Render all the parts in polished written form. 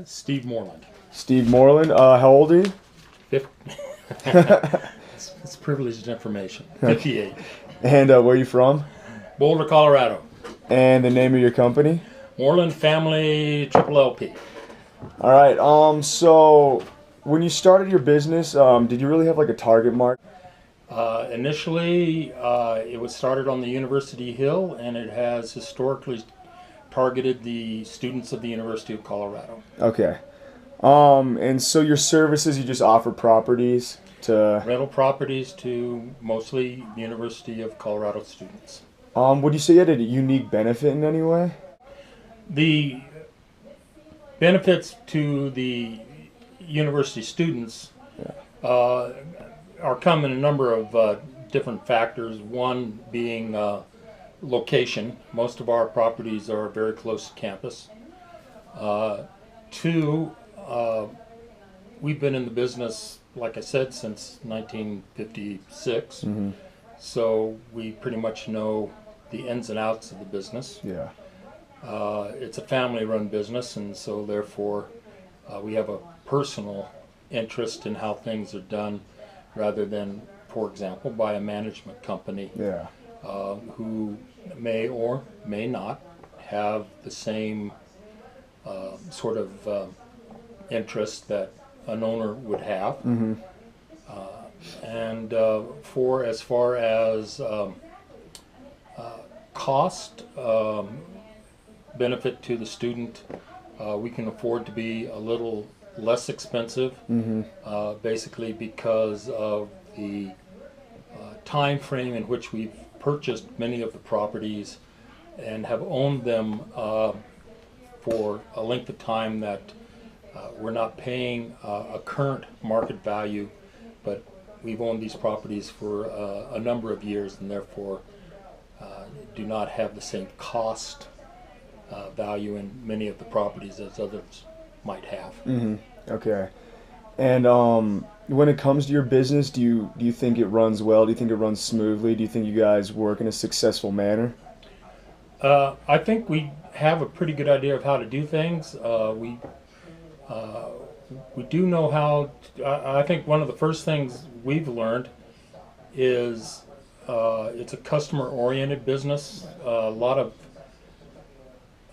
Steve Moreland. Steve Moreland. How old are you? Fif- it's privileged information. 58. And where are you from? Boulder, Colorado. And the name of your company? Moreland Family Triple LP. All right. So when you started your business, did you really have like a target market? Initially, it was started on the University Hill, and it has historically targeted the students of the University of Colorado. Okay. And so your services, you just offer properties to. Rental properties to mostly the University of Colorado students. Would you say you had a unique benefit in any way? The benefits to the university students are come in a number of different factors. One being location. Most of our properties are very close to campus. Two, we've been in the business, like I said, since 1956. Mm-hmm. So we pretty much know the ins and outs of the business. Yeah. It's a family-run business, and so therefore we have a personal interest in how things are done rather than, for example, by a management company Yeah. who may or may not have the same sort of interest that an owner would have. Mm-hmm. And for as far as cost benefit to the student, we can afford to be a little less expensive, basically because of the time frame in which we've purchased many of the properties and have owned them for a length of time that we're not paying a current market value, but we've owned these properties for a number of years and therefore do not have the same cost value in many of the properties as others might have. Mm-hmm. Okay. And when it comes to your business, do you think it runs well? Do you think it runs smoothly? Do you think you guys work in a successful manner? I think we have a pretty good idea of how to do things. We do know how. I think one of the first things we've learned is it's a customer-oriented business. A lot of,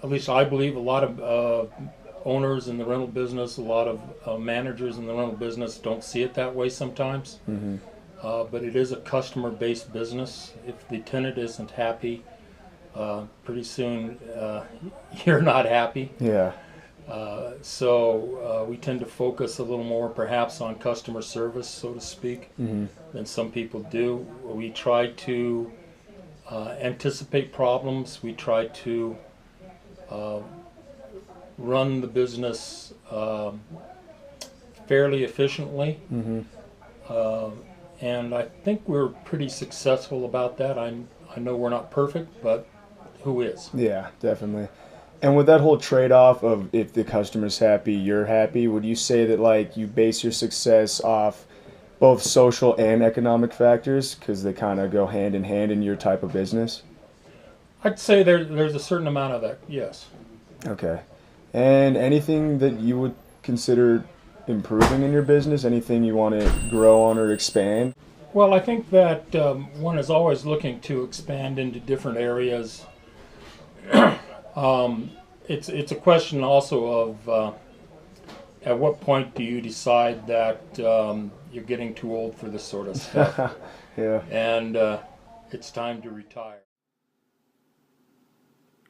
at least I believe, a lot of owners in the rental business, a lot of managers in the rental business don't see it that way sometimes. Mm-hmm. But it is a customer-based business. If the tenant isn't happy, pretty soon you're not happy. Yeah. So we tend to focus a little more perhaps on customer service, so to speak, Mm-hmm. than some people do. We try to anticipate problems. We try to run the business fairly efficiently. Mm-hmm. And I think we're pretty successful about that. I know we're not perfect, but who is? Yeah, definitely. And with that whole trade-off of if the customer's happy, you're happy, would you say that like you base your success off both social and economic factors because they kind of go hand in hand in your type of business? I'd say there's a certain amount of that, yes. Okay. And anything that you would consider improving in your business? Anything you want to grow on or expand? Well, I think that one is always looking to expand into different areas. It's a question also of at what point do you decide that you're getting too old for this sort of stuff, Yeah. and it's time to retire.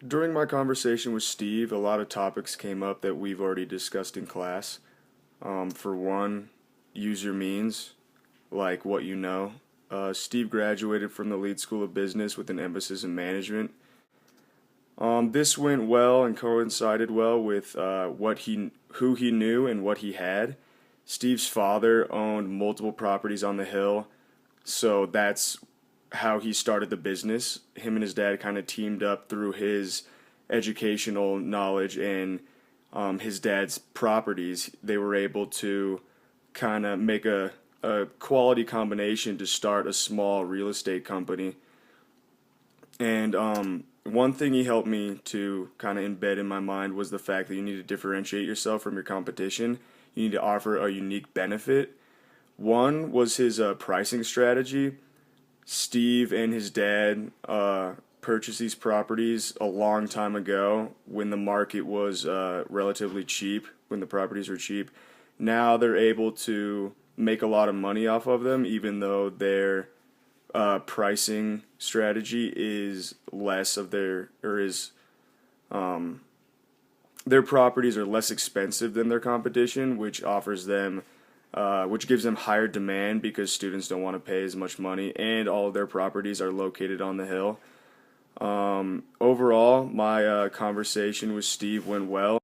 During my conversation with Steve, a lot of topics came up that we've already discussed in class. For one, use your means, like what you know. Steve graduated from the Lead School of Business with an emphasis in management. This went well and coincided well with who he knew and what he had. Steve's father owned multiple properties on the hill, so that's how he started the business. Him and his dad kind of teamed up through his educational knowledge and his dad's properties. They were able to kind of make a quality combination to start a small real estate company. And one thing he helped me to kind of embed in my mind was the fact that you need to differentiate yourself from your competition. You need to offer a unique benefit. One was his pricing strategy. Steve and his dad purchased these properties a long time ago when the market was relatively cheap, when the properties were cheap. Now they're able to make a lot of money off of them, even though their pricing strategy is less of their properties are less expensive than their competition, which offers them which gives them higher demand because students don't want to pay as much money, and all of their properties are located on the hill. Overall, my conversation with Steve went well.